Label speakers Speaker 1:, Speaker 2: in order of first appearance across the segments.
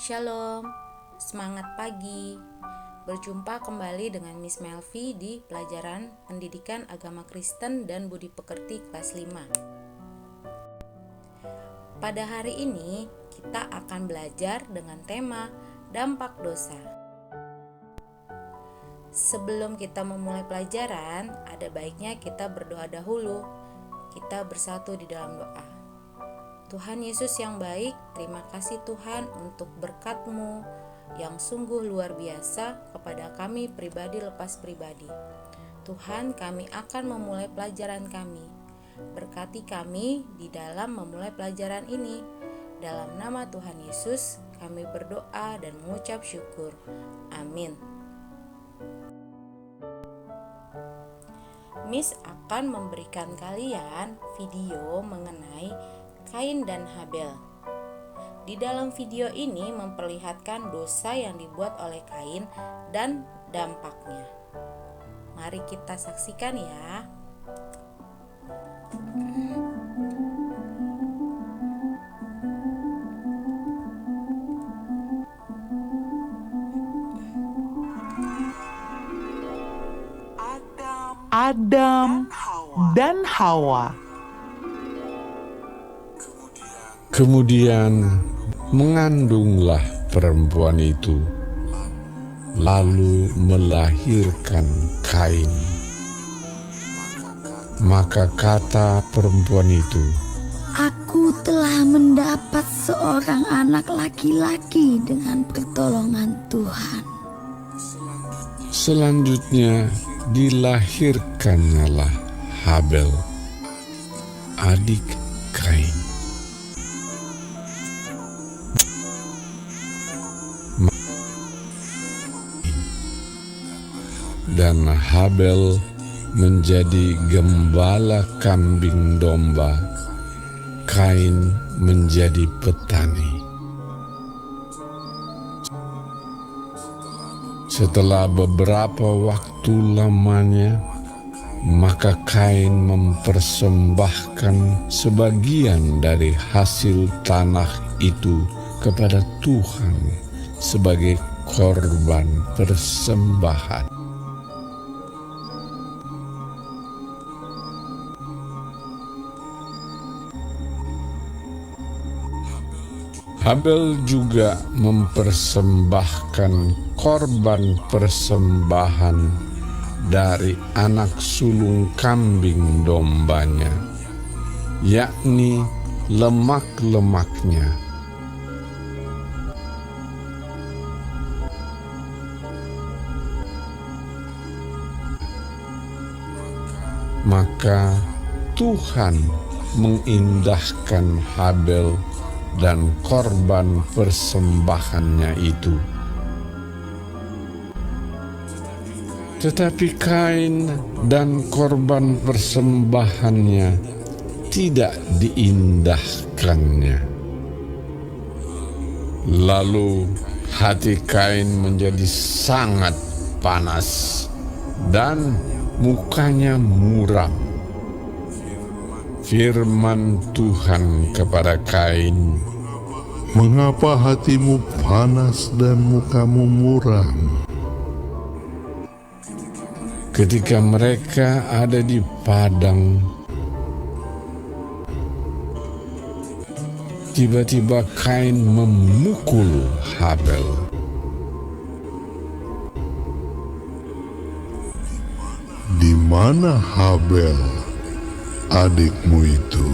Speaker 1: Shalom, semangat pagi. Berjumpa kembali dengan Miss Melvi di pelajaran Pendidikan Agama Kristen dan Budi Pekerti kelas 5. Pada hari ini kita akan belajar dengan tema dampak dosa. Sebelum kita memulai pelajaran, ada baiknya kita berdoa dahulu. Kita bersatu di dalam doa. Tuhan Yesus yang baik, terima kasih Tuhan untuk berkat-Mu yang sungguh luar biasa kepada kami pribadi lepas pribadi. Tuhan, kami akan memulai pelajaran kami. Berkati kami di dalam memulai pelajaran ini. Dalam nama Tuhan Yesus, kami berdoa dan mengucap syukur. Amin. Miss akan memberikan kalian video mengenai Kain dan Habel. Di dalam video ini memperlihatkan dosa yang dibuat oleh Kain dan dampaknya. Mari kita saksikan ya.
Speaker 2: Adam dan Hawa.
Speaker 3: Kemudian mengandunglah perempuan itu, lalu melahirkan Kain. Maka kata perempuan itu,
Speaker 4: "Aku telah mendapat seorang anak laki-laki dengan pertolongan Tuhan."
Speaker 3: Selanjutnya dilahirkannyalah Habel, adik Kain. Dan Habel menjadi gembala kambing domba, Kain menjadi petani. Setelah beberapa waktu lamanya, maka Kain mempersembahkan sebagian dari hasil tanah itu kepada Tuhan sebagai korban persembahan. Habel juga mempersembahkan korban persembahan dari anak sulung kambing dombanya, yakni lemak-lemaknya. Maka Tuhan mengindahkan Habel dan korban persembahannya itu. Tetapi Kain dan korban persembahannya tidak diindahkannya. Lalu hati Kain menjadi sangat panas dan mukanya muram. Firman Tuhan kepada Kain,
Speaker 5: "Mengapa hatimu panas dan mukamu muram?"
Speaker 3: Ketika mereka ada di padang, tiba-tiba Kain memukul Habel.
Speaker 5: "Di mana Habel, adikmu itu?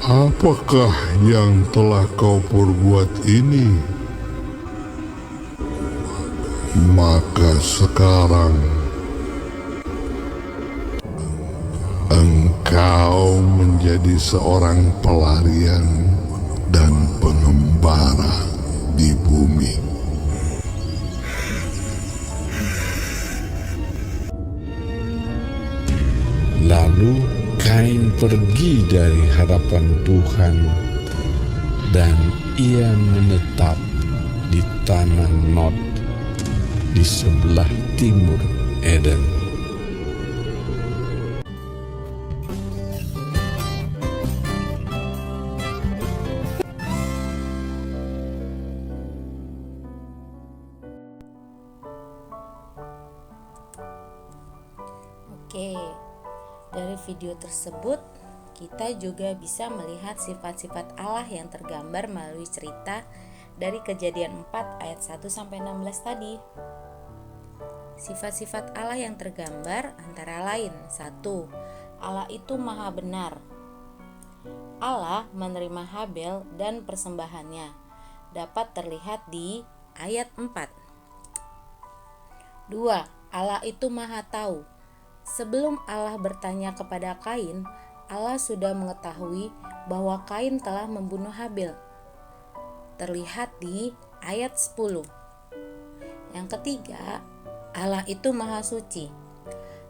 Speaker 5: Apakah yang telah kau perbuat ini? Maka sekarang engkau menjadi seorang pelarian dan pengembara di bumi."
Speaker 3: Lalu Kain pergi dari hadapan Tuhan, dan ia menetap di tanah Nod di sebelah timur Eden.
Speaker 1: Oke, dari video tersebut kita juga bisa melihat sifat-sifat Allah yang tergambar melalui cerita dari Kejadian 4 ayat 1 sampai 16 tadi. Sifat-sifat Allah yang tergambar antara lain: 1. Allah itu maha benar. Allah menerima Habel dan persembahannya, dapat terlihat di ayat 4. 2. Allah itu maha tahu. Sebelum Allah bertanya kepada Kain, Allah sudah mengetahui bahwa Kain telah membunuh Habel. Terlihat di ayat 10. Yang ketiga, Allah itu maha suci.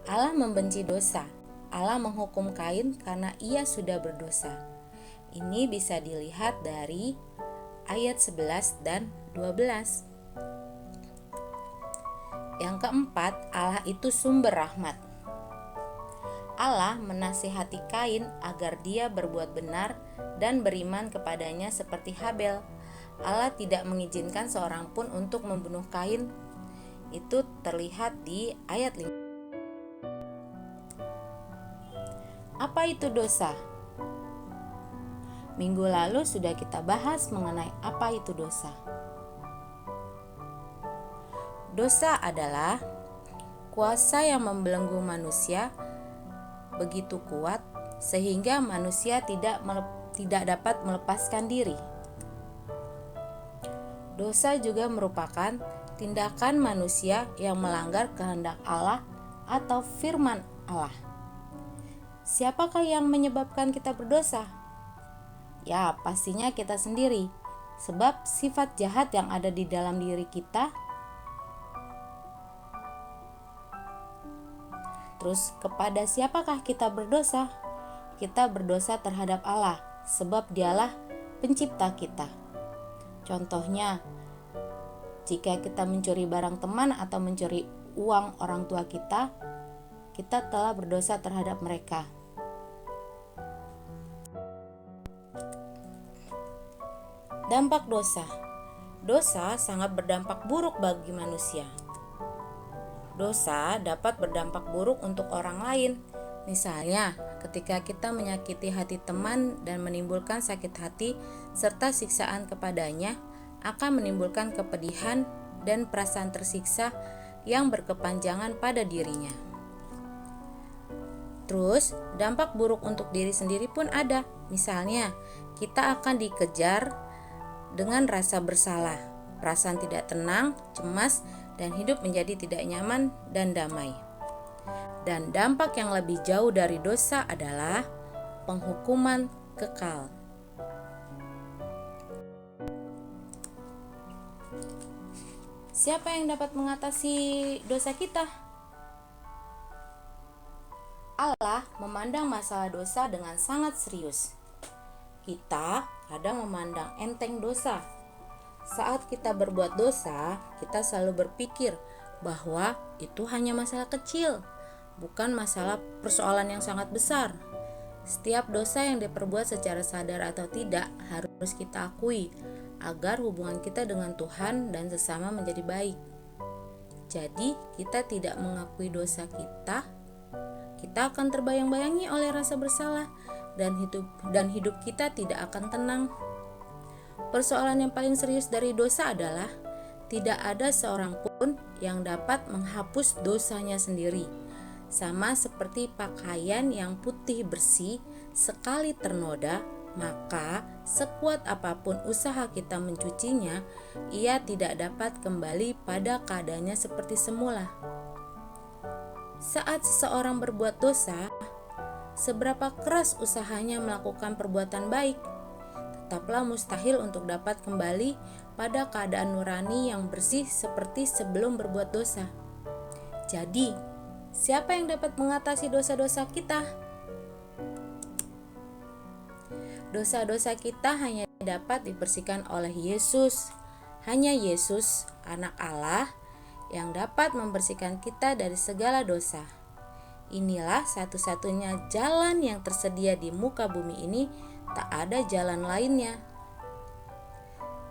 Speaker 1: Allah membenci dosa. Allah menghukum Kain karena ia sudah berdosa. Ini bisa dilihat dari ayat 11 dan 12. Yang keempat, Allah itu sumber rahmat. Allah menasihati Kain agar dia berbuat benar dan beriman kepadanya seperti Habel. Allah tidak mengizinkan seorang pun untuk membunuh Kain. Itu terlihat di ayat 5. Apa itu dosa? Minggu lalu sudah kita bahas mengenai apa itu dosa. Dosa adalah kuasa yang membelenggu manusia begitu kuat sehingga manusia tidak dapat melepaskan diri. Dosa juga merupakan tindakan manusia yang melanggar kehendak Allah atau firman Allah. Siapakah yang menyebabkan kita berdosa? Ya, pastinya kita sendiri, sebab sifat jahat yang ada di dalam diri kita. Terus, kepada siapakah kita berdosa? Kita berdosa terhadap Allah, sebab Dialah pencipta kita. Contohnya, jika kita mencuri barang teman atau mencuri uang orang tua kita telah berdosa terhadap mereka. Dampak dosa. Dosa sangat berdampak buruk bagi manusia. Dosa dapat berdampak buruk untuk orang lain. Misalnya, ketika kita menyakiti hati teman dan menimbulkan sakit hati serta siksaan kepadanya, akan menimbulkan kepedihan dan perasaan tersiksa yang berkepanjangan pada dirinya. Terus, dampak buruk untuk diri sendiri pun ada. Misalnya, kita akan dikejar dengan rasa bersalah, perasaan tidak tenang, cemas, dan hidup menjadi tidak nyaman dan damai. Dan dampak yang lebih jauh dari dosa adalah penghukuman kekal. Siapa yang dapat mengatasi dosa kita? Allah memandang masalah dosa dengan sangat serius. Kita kadang memandang enteng dosa. Saat kita berbuat dosa, kita selalu berpikir bahwa itu hanya masalah kecil, bukan masalah persoalan yang sangat besar. Setiap dosa yang diperbuat secara sadar atau tidak harus kita akui agar hubungan kita dengan Tuhan dan sesama menjadi baik. Jadi, kita tidak mengakui dosa kita akan terbayang-bayangi oleh rasa bersalah dan hidup kita tidak akan tenang. Persoalan yang paling serius dari dosa adalah tidak ada seorang pun yang dapat menghapus dosanya sendiri. Sama seperti pakaian yang putih bersih, sekali ternoda, maka sekuat apapun usaha kita mencucinya, ia tidak dapat kembali pada keadaannya seperti semula. Saat seseorang berbuat dosa, seberapa keras usahanya melakukan perbuatan baik, tetaplah mustahil untuk dapat kembali pada keadaan nurani yang bersih seperti sebelum berbuat dosa. Jadi, siapa yang dapat mengatasi dosa-dosa kita? Dosa-dosa kita hanya dapat dibersihkan oleh Yesus. Hanya Yesus, Anak Allah, yang dapat membersihkan kita dari segala dosa. Inilah satu-satunya jalan yang tersedia di muka bumi ini, tak ada jalan lainnya.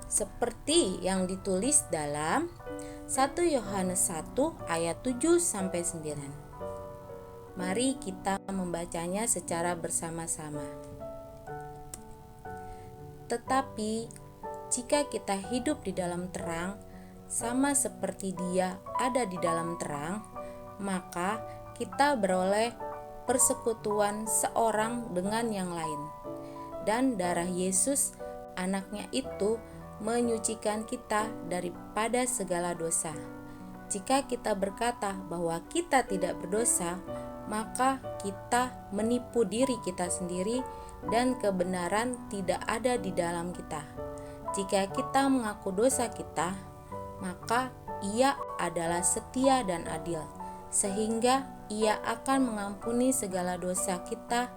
Speaker 1: Seperti yang ditulis dalam 1 Yohanes 1 ayat 7-9. Mari kita membacanya secara bersama-sama. Tetapi jika kita hidup di dalam terang, sama seperti Dia ada di dalam terang, maka kita beroleh persekutuan seorang dengan yang lain. Dan darah Yesus, Anaknya itu, menyucikan kita daripada segala dosa. Jika kita berkata bahwa kita tidak berdosa, maka kita menipu diri kita sendiri dan kebenaran tidak ada di dalam kita. Jika kita mengaku dosa kita, maka Ia adalah setia dan adil, sehingga Ia akan mengampuni segala dosa kita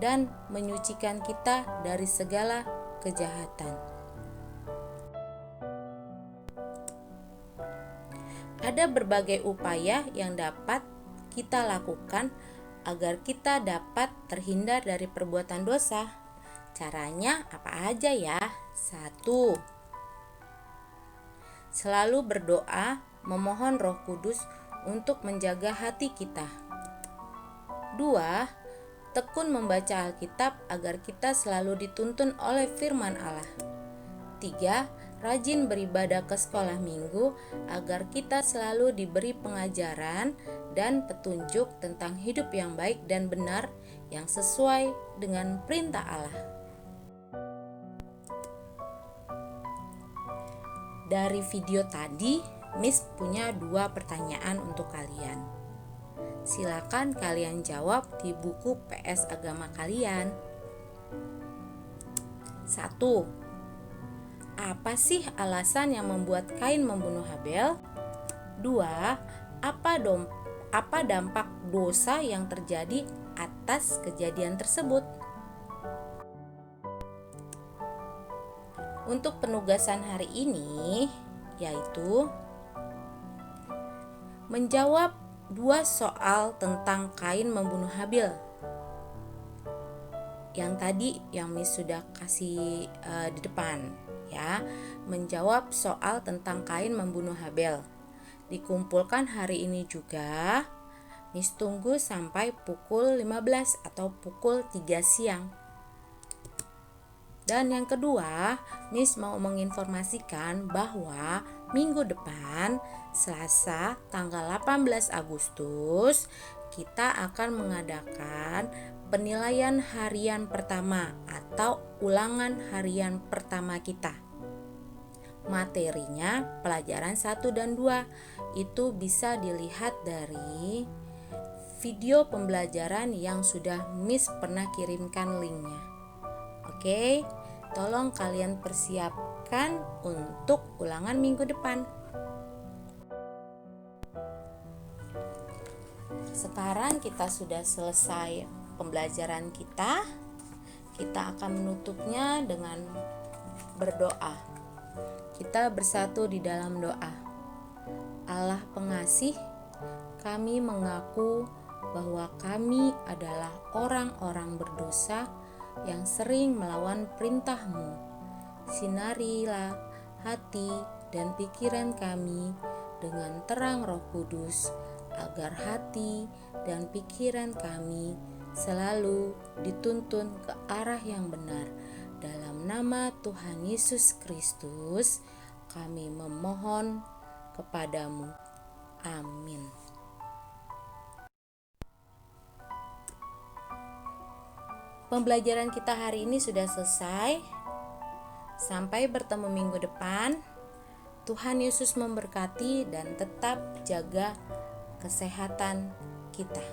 Speaker 1: dan menyucikan kita dari segala kejahatan. Ada berbagai upaya yang dapat kita lakukan agar kita dapat terhindar dari perbuatan dosa. Caranya apa aja ya? 1. Selalu berdoa, memohon Roh Kudus untuk menjaga hati kita. 2. Tekun membaca Alkitab agar kita selalu dituntun oleh firman Allah. 3. Rajin beribadah ke sekolah minggu agar kita selalu diberi pengajaran dan petunjuk tentang hidup yang baik dan benar yang sesuai dengan perintah Allah. Dari video tadi, Miss punya 2 pertanyaan untuk kalian. Silakan kalian jawab di buku PS agama kalian. 1. Apa sih alasan yang membuat Kain membunuh Habel? 2. Apa dampak dosa yang terjadi atas kejadian tersebut? Untuk penugasan hari ini yaitu menjawab 2 soal tentang Kain membunuh Habel. Yang tadi yang Miss sudah kasih di depan ya, menjawab soal tentang Kain membunuh Habel. Dikumpulkan hari ini juga. Miss tunggu sampai pukul 15 atau pukul 3 siang. Dan yang kedua, Miss mau menginformasikan bahwa minggu depan, Selasa tanggal 18 Agustus, kita akan mengadakan penilaian harian pertama atau ulangan harian pertama kita. Materinya pelajaran 1 dan 2 itu bisa dilihat dari video pembelajaran yang sudah Miss pernah kirimkan linknya. Oke, tolong kalian persiapkan untuk ulangan minggu depan. Sekarang kita sudah selesai pembelajaran kita. Kita akan menutupnya dengan berdoa. Kita bersatu di dalam doa. Allah pengasih, kami mengaku bahwa kami adalah orang-orang berdosa yang sering melawan perintah-Mu. Sinarilah hati dan pikiran kami dengan terang Roh Kudus, agar hati dan pikiran kami selalu dituntun ke arah yang benar. Dalam nama Tuhan Yesus Kristus, kami memohon kepadamu. Amin. Pembelajaran kita hari ini sudah selesai. Sampai bertemu minggu depan. Tuhan Yesus memberkati dan tetap jaga kesehatan kita.